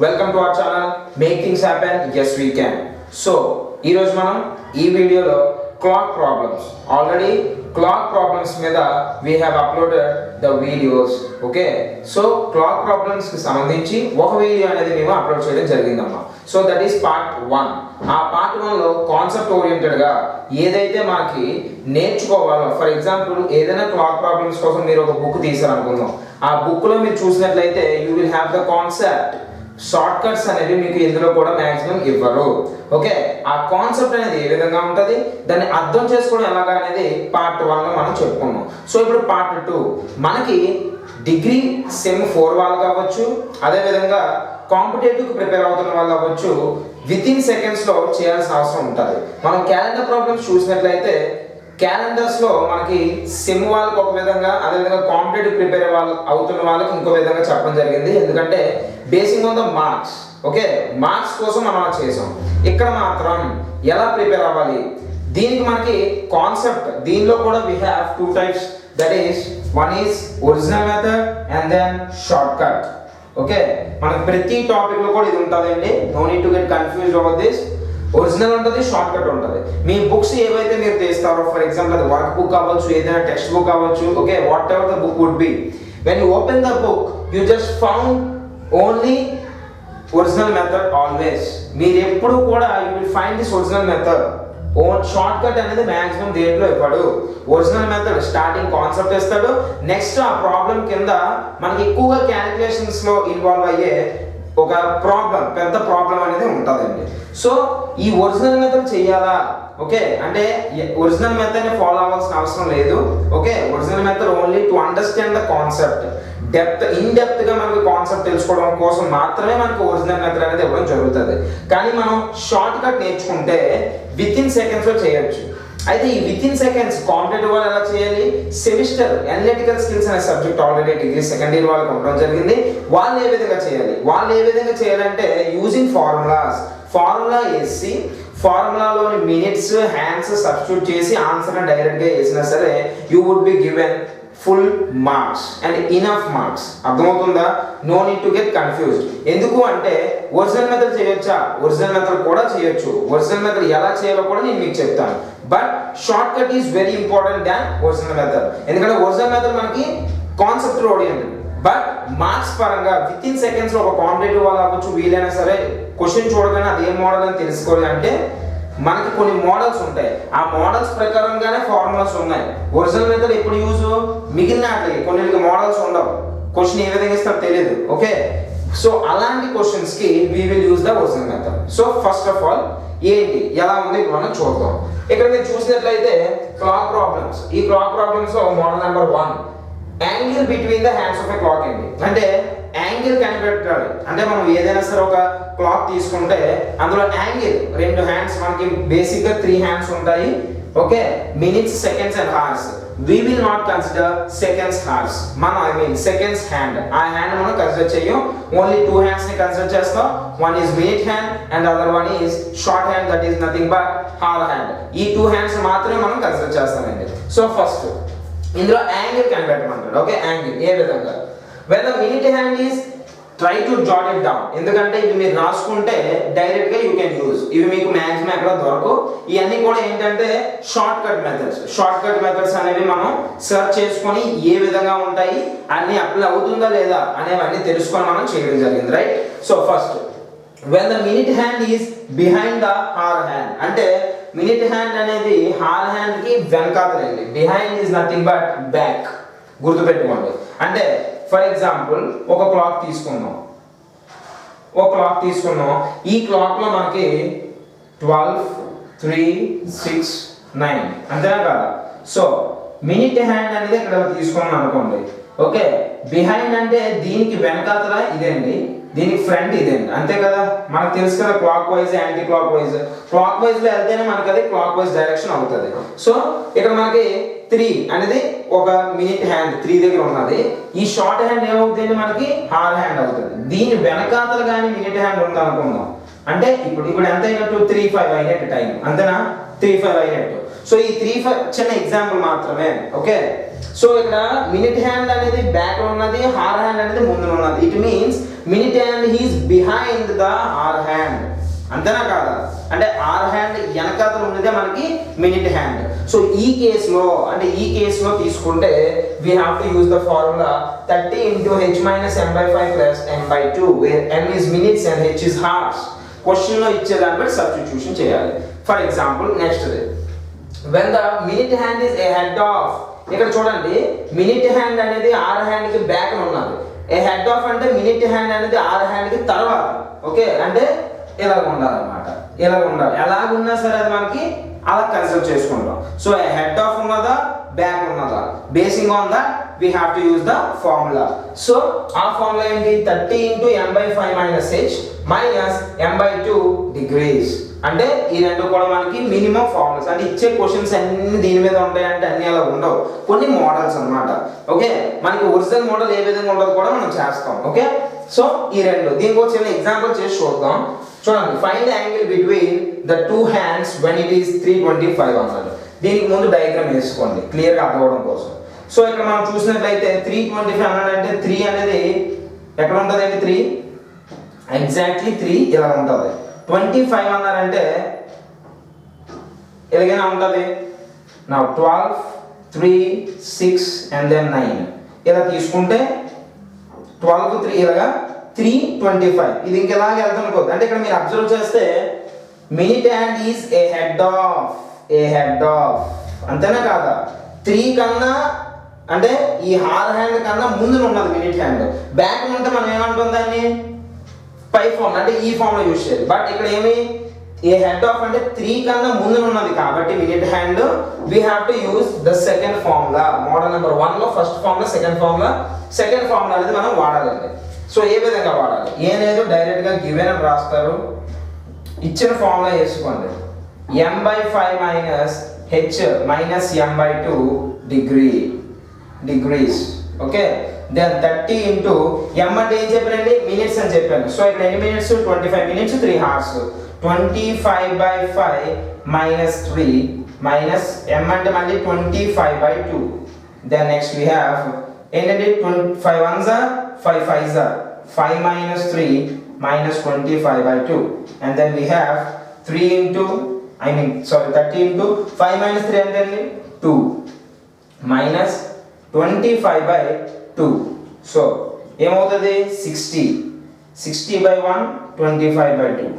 Welcome to our channel. Make things happen. Yes, we can. So, ఈ రోజు మనం ఈ వీడియోలో clock problems already clock problems మీద we have uploaded the videos. Okay, so clock problems కి సంబంధించి ఒక వీడియో అనేది మేము అప్లోడ్ చేయడం జరిగిందమ్మా. So that is part 1. ఆ పార్ట్ 1 లో కాన్సెప్ట్ ఓరియంటెడ్ గా ఏదైతే మనకి నేర్చుకోవాలో, ఫర్ ఎగ్జాంపుల్ ఏదైనా క్లాక్ ప్రాబ్లమ్స్ కోసం మీరు ఒక బుక్ తీసారనుకుందాం. ఆ బుక్ లో మీరు చూసినట్లయితే you will have the concept. Short cuts అనేవి మీకు ఇందులో కూడా మాక్సిమం ఇవ్వరు. ఓకే, ఆ కాన్సెప్ట్ అనేది ఏ విధంగా ఉంటుంది, దాన్ని అర్థం చేసుకోవడం ఎలాగా అనేది పార్ట్ 1 లో మనం చెప్పుకున్నాం. సో ఇప్పుడు పార్ట్ 2 మనకి డిగ్రీ సెమ్ 4 వాళ్ళకి అవ్వచ్చు, అదేవిధంగా కాంపిటేటివ్కి ప్రిపేర్ అవుతున్న వాళ్ళు అవ్వచ్చు, విత్ ఇన్ సెకండ్స్లో చేయాల్సిన అవసరం ఉంటుంది. మనం క్యాలెండర్ ప్రాబ్లమ్స్ చూసినట్లయితే క్యాలెండర్స్ లో మనకి సెమ్ వాళ్ళకి ఒక విధంగా, అదేవిధంగా కాంపిటేటివ్ ప్రిపేర్ అవుతున్న వాళ్ళకి ఇంకో విధంగా చెప్పడం జరిగింది. ఎందుకంటే basing on the marks. Okay, marks కోసం మనం చేసాం. ఇక్కడ మాత్రం ఎలా ప్రిపేర్ అవ్వాలి, దీనికి మనకి కాన్సెప్ట్, దీనిలో కూడా we have 2 types, that is one is original method and then shortcut. Okay, మనకి ప్రతి టాపిక్ లో కూడా ఇది ఉంటుందండి. No need to get confused over this. Original ఉంటుంది, షార్ట్ కట్ ఉంటుంది. మీ బుక్స్ ఏవైతే మీరు తీస్తారో, ఫర్ ఎగ్జాంపుల్ అది వర్క్ బుక్ అవ్వచ్చు, ఏదైనా టెక్స్ట్ బుక్ అవ్వచ్చు. Okay, whatever the book would be, when you open the book you just found only original method always. మీరు ఎప్పుడు కూడా you will find this original method. Shortcut అనేది maximum దేంట్లో ఇవ్వడు. Original method starting concept ఇస్తాడు, next ఆ problem కింద మనకి ఎక్కువగా క్యాలిక్యులేషన్స్ లో ఇన్వాల్వ్ అయ్యే ఒక ప్రాబ్లం, పెద్ద ప్రాబ్లం అనేది ఉంటుందండి. సో ఈ ఒరిజినల్ మెథడ్ చేయాలా, ఓకే అంటే ఒరిజినల్ మెథడ్ ని ఫాలో అవ్వాల్సిన అవసరం లేదు. Okay, original method only to understand the concept. In depth గా మనకి కాన్సెప్ట్ తెలుసుకోవడం కోసం మాత్రమే మనకు ఒరిజినల్ మెథడ్ అనేది ఇవ్వడం జరుగుతుంది. కానీ మనం షార్ట్ కట్ నేర్చుకుంటే విత్ ఇన్ సెకండ్స్ లో చేయొచ్చు. అయితే ఈ విత్ ఇన్ సెకండ్స్ కాంపిటేటివ్ వాళ్ళు ఎలా చేయాలి, సెమిస్టర్ అనలిటికల్ స్కిల్స్ అనే subject already degree second year వాళ్ళకి ఉండడం జరిగింది. వాళ్ళు ఏ విధంగా చేయాలంటే యూజింగ్ ఫార్ములా వేసి ఫార్ములాలోని మినిట్స్ హ్యాండ్స్ సబ్స్టిట్యూట్ చేసి ఆన్సర్ డైరెక్ట్ గా వేసినా సరే you would be given full marks and enough marks. అర్థమవుతుందా? No need to get confused. ఎందుకు అంటే ఒరిజినల్ మెథడ్ చేయొచ్చా, ఒరిజినల్ మెథడ్ కూడా చేయొచ్చు. ఒరిజినల్ మెథడ్ ఎలా చేయాలో కూడా నేను మీకు చెప్తాను. But short cut is very important than original method. ఎందుకంటే ఒరిజినల్ మెథడ్ మనకి కాన్సెప్ట్ ఓరియంటెడ్, బట్ మార్క్స్ పరంగా విత్ ఇన్ సెకండ్స్ లో ఒక కాంపిటేటివ్ వాళ్ళు అవ్వచ్చు, వీలైనా సరే క్వశ్చన్ చూడగానే అది ఏ మోడల్ అని తెలుసుకోవాలి అంటే మనకి కొన్ని మోడల్స్ ఉంటాయి. ఆ మోడల్స్ ప్రకారంగానే ఫార్ములాస్ ఉన్నాయి. ఒరిజినల్ మెథడ్ ఎప్పుడు యూజ్, మిగిలిన కొన్నిటికి మోడల్స్ ఉండవు, క్వశ్చన్ ఏ విధంగా ఇస్తారో తెలియదు. ఓకే, సో అలాంటి క్వశ్చన్స్ కి we will use the original method. So first of all ఏంటి ఎలా ఉంది మనం చూద్దాం. ఇక్కడ మీరు చూసినట్లయితే క్లాక్ ప్రాబ్లమ్స్, ఈ క్లాక్ ప్రాబ్లమ్స్ లో model number 1 angle between the hands of a clock అండి. అంటే యాంగిల్ కనిపెట్టాలి. అంటే మనం ఏదైనా సరే ఒక క్లాక్ తీసుకుంటే అందులో యాంగిల్, 2 హ్యాండ్స్ మనకి బేసిక్ గా 3 హ్యాండ్స్ ఉంటాయి. Okay, minutes, seconds and horse. we will not consider seconds hours. మనం seconds hand, ఆ హ్యాండ్ మనం కన్సిడర్ చేయం. ఓన్లీ 2 హ్యాండ్స్ ని కన్సిడర్ చేస్తాం. One is minute hand and other one is short hand, that is nothing but hour hand. ఈ 2 hands మాత్రమే మనం consider చేస్తామండి. సో ఫస్ట్ ఇందులో యాంగిల్ కనిపెట్టమంటాడు. ఓకే, యాంగిల్ ఏ విధంగా, when the minute hand is try to jot it down. ఎందుకంటే ఇవి మీరు రాసుకుంటే డైరెక్ట్ గా యూ కెన్ యూజ్. ఇవి మీకు మాక్సిమం ఎక్కడ దొరకవు. ఇవన్నీ కూడా ఏంటంటే షార్ట్ కట్ మెథడ్స్ అనేవి మనం సెర్చ్ చేసుకొని ఏ విధంగా ఉంటాయి, అన్ని అప్లై అవుతుందా లేదా అనేవన్నీ తెలుసుకొని మనం చేయడం జరిగింది. Right, so first when the minute hand is behind the hour hand, అంటే మినిట్ హ్యాండ్ అనేది హార్ హ్యాండ్ కి వెనకాతలండి. Behind is nothing but back. గుర్తుపెట్టుకోండి. అంటే ఫర్ ఎగ్జాంపుల్ ఒక క్లాక్ తీసుకున్నాం. ఈ క్లాక్ లో మనకి 12, 3, 6, 9 అంతేనా కదా. సో మినిట్ హ్యాండ్ అనేది ఇక్కడ తీసుకున్నాం అనుకోండి. ఓకే, బిహైండ్ అంటే దీనికి వెనకాతల ఇదేండి, దీనికి ఫ్రంట్ ఇదేండి, అంతే కదా. మనకు తెలుసు కదా clock wise anti clock wise. Clock wise లో వెళ్తేనే మనకి అది క్లాక్ వైజ్ డైరెక్షన్ అవుతుంది. సో ఇక్కడ మనకి 3 అనేది ఒక మినిట్ హ్యాండ్ 3 దగ్గర ఉన్నది. ఈ షార్ట్ హ్యాండ్ ఏమవుతుంది, మనకి హార్ హ్యాండ్ అవుతుంది. దీని వెనకాతలు కానీ మినిట్ హ్యాండ్ ఉంది అనుకుందాం. అంటే ఇప్పుడు ఎంత అయినట్టు, 3-5 అయినట్టు టైం, అంతేనా, 3-5 అయినట్టు. సో ఈ 3-5 చిన్న ఎగ్జాంపుల్ మాత్రమే. ఓకే, సో ఇక్కడ మినిట్ హ్యాండ్ అనేది బ్యాక్ లో ఉన్నది, హార్ హ్యాండ్ అనేది ముందు ఉన్నది. It means minute hand is behind the hour hand, అంతేనా కాదా? అంటే ఆర్ హ్యాండ్ వెనకాతలు ఉన్నదే మనకి మినిట్ హ్యాండ్. సో ఈ కేసులో తీసుకుంటే we have to use the formula 30 into h minus m by 5 plus m by 2 where m is minutes and h is hours. Question లో ఇచ్చేదాన్ని బట్టి సబ్స్టిట్యూషన్ చేయాలి. For example next when the minute hand is ahead of, ఇక్కడ చూడండి minute hand అనేది are hand కి back ఉన్నది. ఏ head of అంటే మినిట్ హ్యాండ్ అనేది ఆర్ హ్యాండ్ కి తర్వాత. ఓకే, అంటే ఇలాగ ఉండాలన్నమాట, ఇలాగ ఉండాలి. ఎలాగున్నా సరే అది మనకి అలా కన్సిడర్ చేసుకుంటాం. సో హెడ్ ఆఫ్ ఉన్నదా బ్యాక్ ఉన్నదా, basing on that we have to use the formula. So ఆ ఫార్ములా ఏంటి? 30 into m by 5 minus h minus m by 2 degrees. అంటే ఈ రెండు కూడా మనకి మినిమం ఫార్ములాస్. అంటే ఇచ్చే క్వశ్చన్స్ అన్ని దీని మీద ఉంటాయంటే అన్ని అలా ఉండవు, కొన్ని మోడల్స్ అన్నమాట. ఓకే, మనకి ఒరిజినల్ మోడల్ ఏ విధంగా ఉండదు కూడా మనం చేస్తాం. ఓకే, సో ఈ రెండు దీనికి ఒక చిన్న ఎగ్జాంపుల్ చేసి చూద్దాం. చూడండి, find the angle between the two hands when it is 325 అన్నారు. దీనికి ముందు డయాగ్రామ్ వేసుకోండి క్లియర్గా అర్థం అవడం కోసం. సో ఇక్కడ మనం చూసినట్లయితే 325 అన్నాడంటే 3 అనేది ఎక్కడ ఉంటుంది అండి? 3 ఎగ్జాక్ట్లీ 3 ఇలా ఉంటుంది. 25 అన్నారంటే ఎలాగైనా ఉంటుంది. నా 12 3 6 అండ్ దెన్ 9 ఇలా తీసుకుంటే 12 3 ఇలాగా 325. ఇది ఇంకెలాగ వెళ్తానుకోద్దు. అంటే ఇక్కడ మీరు అబ్జర్వ్ చేస్తే minute hand is a head of, అంతేనా కాదా? 3 కన్నా అంటే ఈ హార్ హ్యాండ్ కన్నా ముందు ఉన్నది మినిట్ హ్యాండ్. బ్యాక్ ఉంటే మనం ఏమంటాం దాన్ని? పై ఫార్మ్ అంటే ఈ ఫామ్ లో యూజ్ చేయాలి. బట్ ఇక్కడ ఏమి ఏ హెడ్ ఆఫ్ అంటే 3 కన్నా ముందు ఉన్నది కాబట్టి minute hand we have to use the second formula. Model number 1 లో ఫస్ట్ ఫార్ములా, సెకండ్ ఫార్ములా అనేది మనం వాడాలండి. సో ఏ విధంగా వాడాలి? ఏ లేదు డైరెక్ట్ గా గివెన్ అని రాస్తారు. ఇచ్చిన ఫార్ములా వేసుకోండి. m by 5 minus h minus m by 2 degrees. Okay, then 30 into m అంటే ఏం చెప్పానండి? మినిట్స్ అని చెప్పాను. సో ఇక్కడ ఎన్ని minutes? 25 minutes 3 hours. 25 by 5 minus 3 minus m అంటే మళ్ళీ 25 by 2. then next we have ఏంటంటే 5 ones are 5 5s are 5 minus 3 minus 25 by 2 and then we have 30 into 5 minus 3 అంటే 2 minus 25 by 2. సో ఏమవుతుంది? 60 by 1 25 by 2.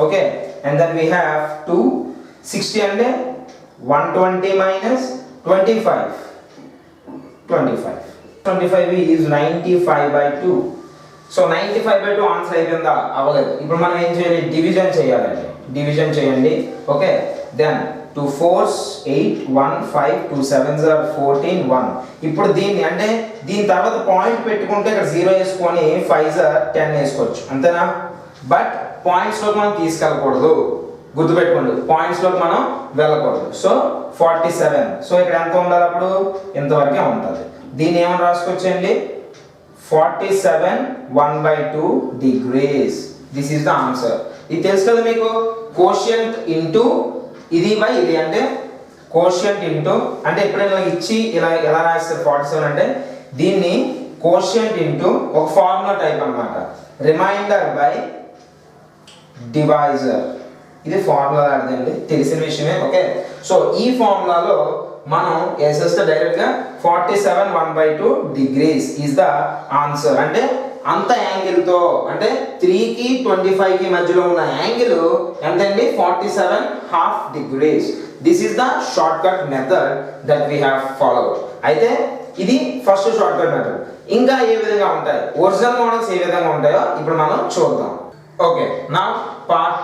okay, and then we have 2 60 అంటే 120 minus 25 is 95 by 2. So 95 by 2 answer అయిపోయిందా? అవ్వలేదు. ఇప్పుడు మనం ఏం చేయాలి? డివిజన్ చేయాలండి. డివిజన్ చేయండి. Okay, then 2 4s 8 1 5 2 7s are 14 1. ఇప్పుడు దీన్ని అంటే దీని తర్వాత పాయింట్ పెట్టుకుంటే ఇక్కడ 0 వేసుకొని 5s are 10 వేసుకోవచ్చు, అంతేనా? బట్ పాయింట్స్ లోకి మనం తీసుకెళ్ళకూడదు, గుర్తుపెట్టుకోండి. పాయింట్స్ లోకి మనం వెళ్ళకూడదు. సో 47. సో ఇక్కడ ఎంత ఉండాలి? అప్పుడు ఇంతవరకే ఉంటుంది. దీన్ని ఏమని రాసుకోవచ్చండి? 47 1/2 degrees. This is the answer. ఇది తెలుసు కదా మీకు? కోషియంట్ ఇంటూ ఇది బై ఇది అంటే కోషియంట్ ఇంటూ అంటే ఎప్పుడైనా ఇచ్చి ఇలా ఎలా రాస్తారు 47 అంటే దీన్ని కోషియంట్ ఇంటూ ఒక ఫార్ములా టైప్ అన్నమాట. Reminder by divisor. ఇది ఫార్ములా అర్థండి, తెలిసిన విషయమే. ఓకే, సో ఈ ఫార్ములాలో మనం వేసేస్తే డైరెక్ట్ గా 47 1/2 degrees is the answer. అంటే అంత యాంగిల్ తో అంటే 3 కి 25 కి మధ్యలో ఉన్న యాంగిల్ ఎంతండి? 47.5 degrees. This is the short cut method that we have followed. అయితే ఇది ఫస్ట్ షార్ట్ కట్ మెథడ్. ఇంకా ఏ విధంగా ఉంటాయి, ఒరిజినల్ మోడల్స్ ఏ విధంగా ఉంటాయో ఇప్పుడు మనం చూద్దాం. ఓకే, నా పార్ట్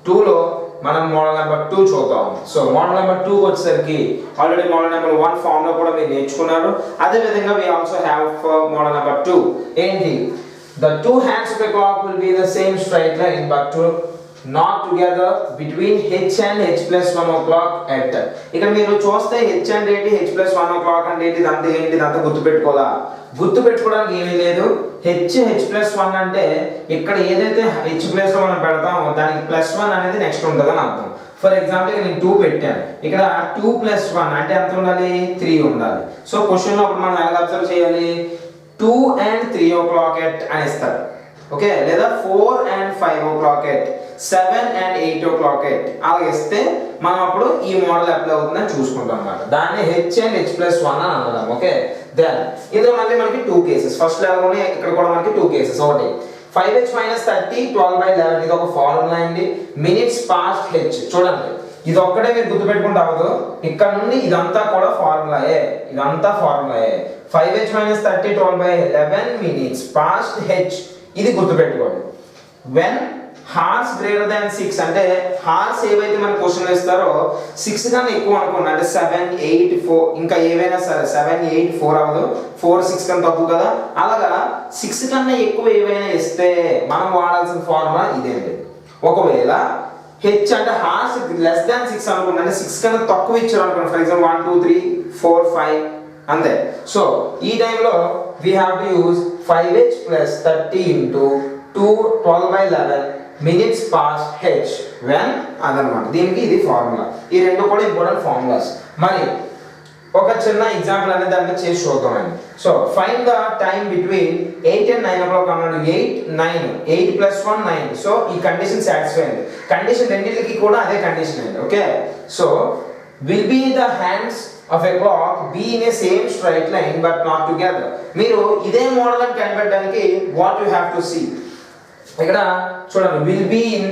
2 లో మనం మోడల్ నెంబర్ 2 చూద్దాం. సో మోడల్ నెంబర్ 2 వచ్చేసరికి ఆల్రెడీ మోడల్ నెంబర్ 1 ఫామ్ లో కూడా మీరు నేర్చుకున్నారు. అదే విధంగా we also have model number 2. ఏంటి? the two hands of a clock will be the same straight line but not together between h and h plus 1 o'clock at. ఇక్కడ మీరు చూస్తే h అంటే ఏంటి, h plus 1 o'clock అంటే ఏంటి, ఇదంతా గుర్తుపెట్టుకోవడానికి ఏమీ లేదు. h plus 1 అంటే ఇక్కడ ఏదైతే h ప్లేస్ లో మనం పెడతామో దానికి ప్లస్ 1 అనేది నెక్స్ట్ ఉంటుంది అని అర్థం. ఫర్ ఎగ్జాంపుల్ ఇక్కడ నేను 2 పెట్టాను, ఇక్కడ 2 plus 1 అంటే ఎంత ఉండాలి? 3 ఉండాలి. సో క్వశ్చన్ లో అప్పుడు మనం ఎలా అబ్జర్వ్ చేయాలి? 2 and 3 o'clock at అని ఇస్తారు. ఓకే, లేదా 4 and 5 o'clock at 7 and 8 o'clock at అలా ఇస్తే మనం అప్పుడు ఈ మోడల్ అప్లై అవుతుందని చూసుకుంటాం అన్నమాట. దాన్ని h and h+1 అని అన్నాం. ఓకే, దెన్ ఇందులో మళ్ళీ మనకి 2 కేసెస్. ఫస్ట్ లెవెల్లోనే ఇక్కడ కూడా మనకి 2 కేసెస్. ఒకటి 5h - 30 12/11 ఇది ఒక ఫార్ములా అండి. మినిట్స్ పాస్ట్ h చూడండి, ఇది ఒక్కటే మీరు గుర్తుపెట్టుకుంటే అవ్వదు. ఇక్కడ నుండి ఇదంతా కూడా ఫార్ములాయే, ఇదంతా ఫార్ములాయే. 5h - 30 12/11 మినిట్స్ పాస్ట్ h ఇది గుర్తుపెట్టుకోండి. వెన్ హార్స్ గ్రేటర్ దాన్ 6 అంటే హార్స్ ఏవైతే మన క్వశ్చన్లో ఇస్తారో 6 కన్నా ఎక్కువ అనుకోండి, అంటే 7 8 4 ఇంకా ఏవైనా సరే 7 8 4 అవ్వదు, 4 6 కన్నా తక్కువ కదా, అలాగా 6 కన్నా ఎక్కువ ఏవైనా ఇస్తే మనం వాడాల్సిన ఫార్ములా ఇదేంటి. ఒకవేళ హెచ్ అంటే హార్స్ లెస్ దాన్ 6 అనుకోండి, అంటే 6 కన్నా తక్కువ ఇచ్చారు అనుకోండి, ఫర్ ఎగ్జాంపుల్ 1 2 3 4 5 అంతే. సో ఈ టైంలో we have to use 5h + 30 into 2 12/11 minutes past h when అదనమాట. దీనికి ఇది ఫార్ములా. ఈ రెండు కూడా ఇంపార్టెంట్ ఫార్ములాస్. మరి ఒక చిన్న ఎగ్జాంపుల్ అనేది దాన్ని చేసి చూద్దామండి. So find the time between 8 and 9 o'clock అన్నాడు. 8 9 8 + 1 9. సో ఈ కండిషన్ సాటిస్ఫై అయింది. కండిషన్ రెండింటికి కూడా అదే కండిషన్ అండి. Okay, so will be the hands of a clock be in a same straight line but not together. మీరు ఇదే మోడల్ అని కనిపెట్టడానికి what you have to see, ఇక్కడ చూడండి, will be in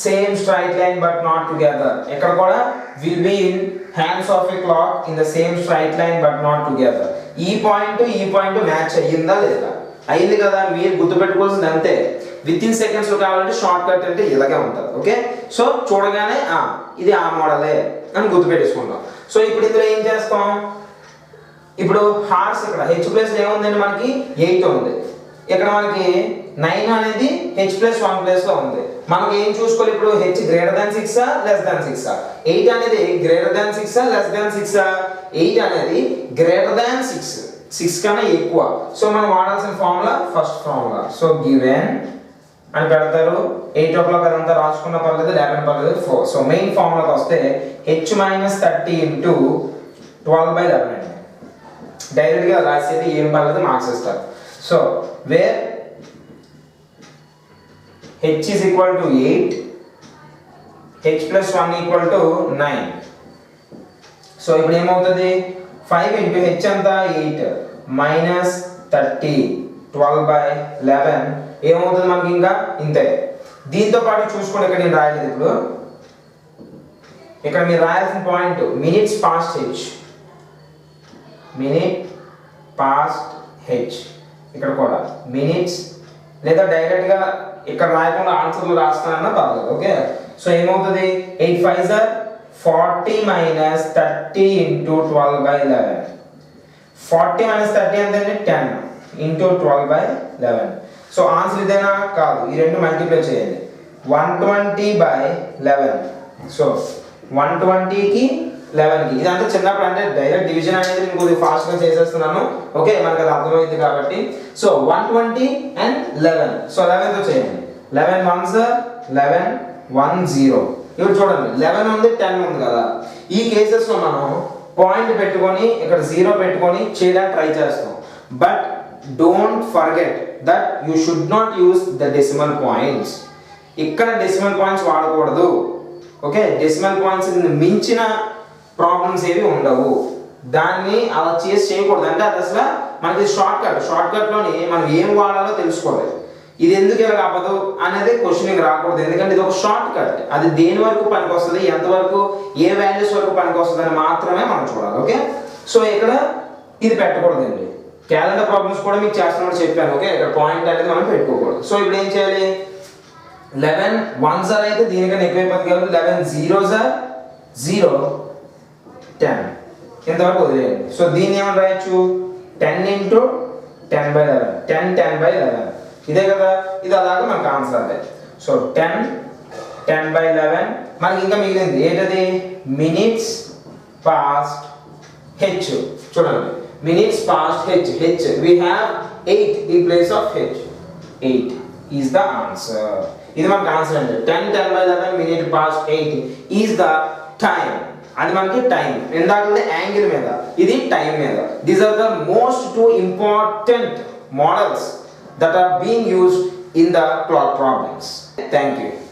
same straight line but not together. ఇక్కడ కూడా will be in hands of a clock in the same straight line but not together. ఈ point match అయ్యిందా లేదా? అయింది కదా. మీరు గుర్తుపెట్టుకోవాల్సింది అంతే. విత్ ఇన్ సెకండ్స్ లో కావాలంటే షార్ట్ కట్ అంటే ఇలాగే ఉంటుంది. ఓకే, సో చూడగానే ఇది ఆ మోడలే అని గుర్తుపెట్టేసుకుంటాం. సో ఇప్పుడు ఇందులో ఏం చేస్తాం, ఇప్పుడు హార్స్ ఇక్కడ h ప్లస్ ఏముందండి, మనకి 8 ఉంది. ఇక్కడ మనకి 9 అనేది h+1 ప్లేస్ లో ఉంది. మనకి ఏం చూసుకోవాలి ఇప్పుడు, h greater than 6 less than 6. 8 అనేది గ్రేటర్ దాన్ 6 లెస్ దాన్ 6. 8 అనేది గ్రేటర్ దాన్ 6 కన్నా ఎక్కువ. సో మనం వాడాల్సిన formula first formula. So given అని పెడతారు. 8 o'clock అదంతా రాసుకున్న పర్లేదు, 11 పర్లేదు, 4. సో మెయిన్ ఫార్ములాకి వస్తే h - 30 into 12/11 అండి. డైరెక్ట్ గా రాసేది ఏం పర్లేదు, మార్క్స్ ఇస్తారు. So where h is equal to 8, h+1 equal to 9. So ఇప్పుడు ఏమవుతుంది, 5 into h అంతా 8 minus 30 12/11 ఏమవుతుంది మనకి, ఇంకా ఇంతే. దీంతో పాటు చూసుకోండి, ఇక్కడ నేను రాయలేదు. ఇప్పుడు ఇక్కడ మీరు రాయాల్సిన point minutes past H, minute past H. ఇక్కడ కూడా మినిట్స్, లేదా డైరెక్ట్ గా ఇక్కడ రాయకుండా ఆన్సర్లు రాస్తానన్నా పర్లేదు. ఓకే, సో ఏమవుతుంది, 8 5s are 40 - 30 into 12/11. 40 - 30 అంటే 10 into 12/11. సో ఆన్సర్ ఇదేనా కాదు, ఈ రెండు మల్టిప్లై చేయండి. 120/11. సో 120కి 11కి ఇదంతా చిన్నప్పుడు అంటే డైరెక్ట్ డివిజన్ అనేది నేను కొద్దిగా ఫాస్ట్ గా చేసేస్తున్నాను. ఓకే, మనకు అది అర్థమైంది కాబట్టి. So 120 and 11. సో 11 తో చేయండి. 11 1s 11 1 0. ఇప్పుడు చూడండి, 11 ఉంది 10 ఉంది కదా. ఈ కేసెస్ లో మనం పాయింట్ పెట్టుకొని ఇక్కడ 0 పెట్టుకొని చేయడానికి ట్రై చేస్తాం. But don't forget that you should not use the decimal points. ఇక్కడ డెసిమల్ పాయింట్స్ వాడకూడదు. ఓకే, డెసిమల్ పాయింట్స్ మించిన ప్రాబ్లమ్స్ ఏవి ఉండవు. దాన్ని అలా చేయకూడదు. అంటే అది అసలు మనకి షార్ట్ కట్ లోని మనం ఏం వాడాలో తెలుసుకోవాలి. ఇది ఎందుకు ఇలా కాపదు అనేది క్వశ్చనింగ్ రాకూడదు. ఎందుకంటే ఇది ఒక షార్ట్ కట్. అది దేని వరకు పనికి వస్తుంది, ఎంతవరకు ఏ వాల్యూస్ వరకు పనికి వస్తుంది అని మాత్రమే మనం చూడాలి. ఓకే, సో ఇక్కడ ఇది పెట్టకూడదండి. క్యాలెండర్ ప్రాబ్లమ్స్ కూడా మీకు చేస్తున్నట్టు చెప్పాను. ఓకే, ఇక్కడ పాయింట్ అనేది మనం పెట్టుకోకూడదు. సో ఇప్పుడు ఏం చేయాలి, 11 1s అయితే దీనికన్నా ఎక్కువైపోతుంది కాబట్టి 11 0s 0 10 ఇంతవరకు వదిలేయండి. సో దీన్ని ఏమని రాయొచ్చు, 10 into 10/11 10 10/11 ఇదే కదా. ఇది అలాగే మనకు ఆన్సర్ అదే. సో 10 10/11 మనకి ఇంకా మిగిలింది ఏంటది, మినిట్స్ పాస్ట్ హెచ్. చూడండి, minutes past H. we have 8 in place of h. 8 is the answer. ఇది మనకి ఆన్సర్ అండి. 10 10/11 minute past 8 is the time. అది మనకి టైం. ఇందాక యాంగిల్ మీద, ఇది టైం మీద. These are the most 2 important models that are being used in the clock problems. Thank you.